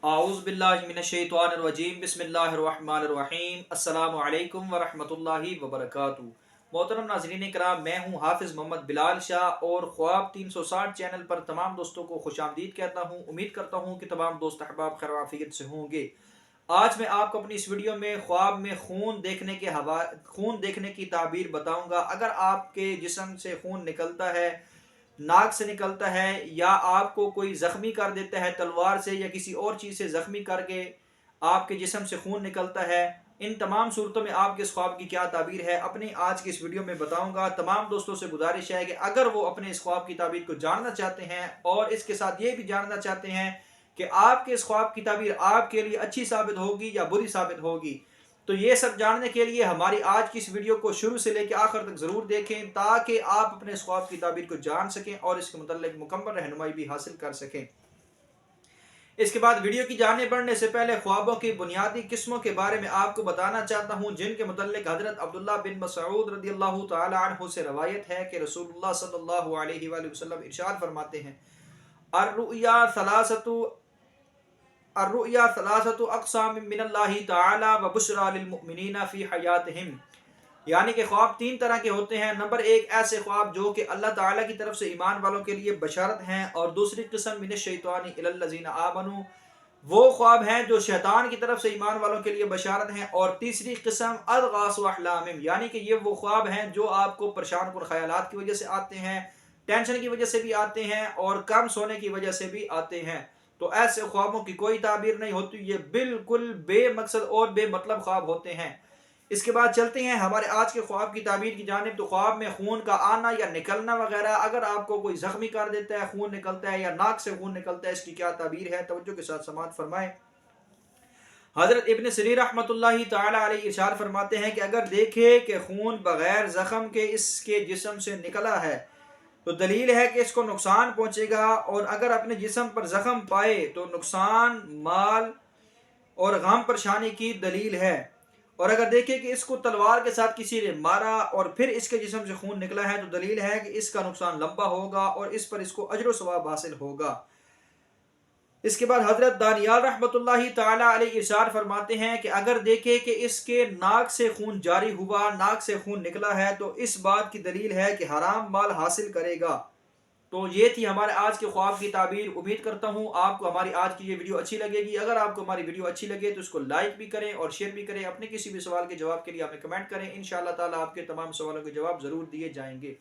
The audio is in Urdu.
اعوذ باللہ من الشیطان الرجیم بسم اللہ الرحمن الرحیم السلام علیکم ورحمۃ اللہ وبرکاتہ۔ محترم ناظرین کرام، میں ہوں حافظ محمد بلال شاہ اور خواب 360 چینل پر تمام دوستوں کو خوش آمدید کہتا ہوں۔ امید کرتا ہوں کہ تمام دوست احباب خیر و عافیت سے ہوں گے۔ آج میں آپ کو اپنی اس ویڈیو میں خواب میں خون دیکھنے کی تعبیر بتاؤں گا۔ اگر آپ کے جسم سے خون نکلتا ہے، ناک سے نکلتا ہے، یا آپ کو کوئی زخمی کر دیتا ہے تلوار سے یا کسی اور چیز سے زخمی کر کے آپ کے جسم سے خون نکلتا ہے، ان تمام صورتوں میں آپ کے اس خواب کی کیا تعبیر ہے، اپنی آج کی اس ویڈیو میں بتاؤں گا۔ تمام دوستوں سے گزارش ہے کہ اگر وہ اپنے اس خواب کی تعبیر کو جاننا چاہتے ہیں اور اس کے ساتھ یہ بھی جاننا چاہتے ہیں کہ آپ کے اس خواب کی تعبیر آپ کے لیے اچھی ثابت ہوگی یا بری ثابت ہوگی، تو یہ سب جاننے کے لیے ہماری آج کی اس ویڈیو کو شروع سے لے کے آخر تک ضرور دیکھیں، تاکہ آپ اپنے اس خواب کی تعبیر کو جان سکیں اور اس کے متعلق مکمل رہنمائی بھی حاصل کر سکیں۔ اس کے بعد ویڈیو کی جانب بڑھنے سے پہلے خوابوں کی بنیادی قسموں کے بارے میں آپ کو بتانا چاہتا ہوں، جن کے متعلق حضرت عبداللہ بن مسعود رضی اللہ تعالی عنہ سے روایت ہے کہ رسول اللہ صلی اللہ علیہ وآلہ وسلم ارشاد فرماتے ہیں: الرؤیا ثلاثت اقسام من اللہ تعالی وبشرى للمؤمنین فی حیاتہم، یعنی کہ خواب تین طرح کے ہوتے ہیں۔ نمبر ایک، ایسے خواب جو کہ اللہ تعالیٰ کی طرف سے ایمان والوں کے لیے بشارت ہیں، اور دوسری قسم من الشیطان الی الذین آمنوا، وہ خواب ہیں جو شیطان کی طرف سے ایمان والوں کے لیے بشارت ہیں، اور تیسری قسم اضغاث احلام، یعنی کہ یہ وہ خواب ہیں جو آپ کو پریشان کن خیالات کی وجہ سے آتے ہیں، ٹینشن کی وجہ سے بھی آتے ہیں، اور کم سونے کی وجہ سے بھی آتے ہیں۔ تو ایسے خوابوں کی کوئی تعبیر نہیں ہوتی، یہ بالکل بے مقصد اور بے مطلب خواب ہوتے ہیں۔ اس کے بعد چلتے ہیں ہمارے آج کے خواب کی تعبیر کی جانب۔ تو خواب میں خون کا آنا یا نکلنا وغیرہ، اگر آپ کو کوئی زخمی کر دیتا ہے، خون نکلتا ہے یا ناک سے خون نکلتا ہے، اس کی کیا تعبیر ہے، توجہ کے ساتھ سماعت فرمائیں۔ حضرت ابن سیرین رحمۃ اللہ تعالی علیہ ارشاد فرماتے ہیں کہ اگر دیکھے کہ خون بغیر زخم کے اس کے جسم سے نکلا ہے تو دلیل ہے کہ اس کو نقصان پہنچے گا، اور اگر اپنے جسم پر زخم پائے تو نقصان، مال اور غم پریشانی کی دلیل ہے، اور اگر دیکھے کہ اس کو تلوار کے ساتھ کسی نے مارا اور پھر اس کے جسم سے خون نکلا ہے تو دلیل ہے کہ اس کا نقصان لمبا ہوگا اور اس پر اس کو اجر و ثواب حاصل ہوگا۔ اس کے بعد حضرت دانیال رحمۃ اللہ تعالی علیہ ارشاد فرماتے ہیں کہ اگر دیکھے کہ اس کے ناک سے خون جاری ہوا، ناک سے خون نکلا ہے، تو اس بات کی دلیل ہے کہ حرام مال حاصل کرے گا۔ تو یہ تھی ہمارے آج کے خواب کی تعبیر۔ امید کرتا ہوں آپ کو ہماری آج کی یہ ویڈیو اچھی لگے گی۔ اگر آپ کو ہماری ویڈیو اچھی لگے تو اس کو لائک بھی کریں اور شیئر بھی کریں۔ اپنے کسی بھی سوال کے جواب کے لیے آپ کمنٹ کریں، انشاءاللہ تعالی آپ کے تمام سوالوں کے جواب ضرور دیے جائیں گے۔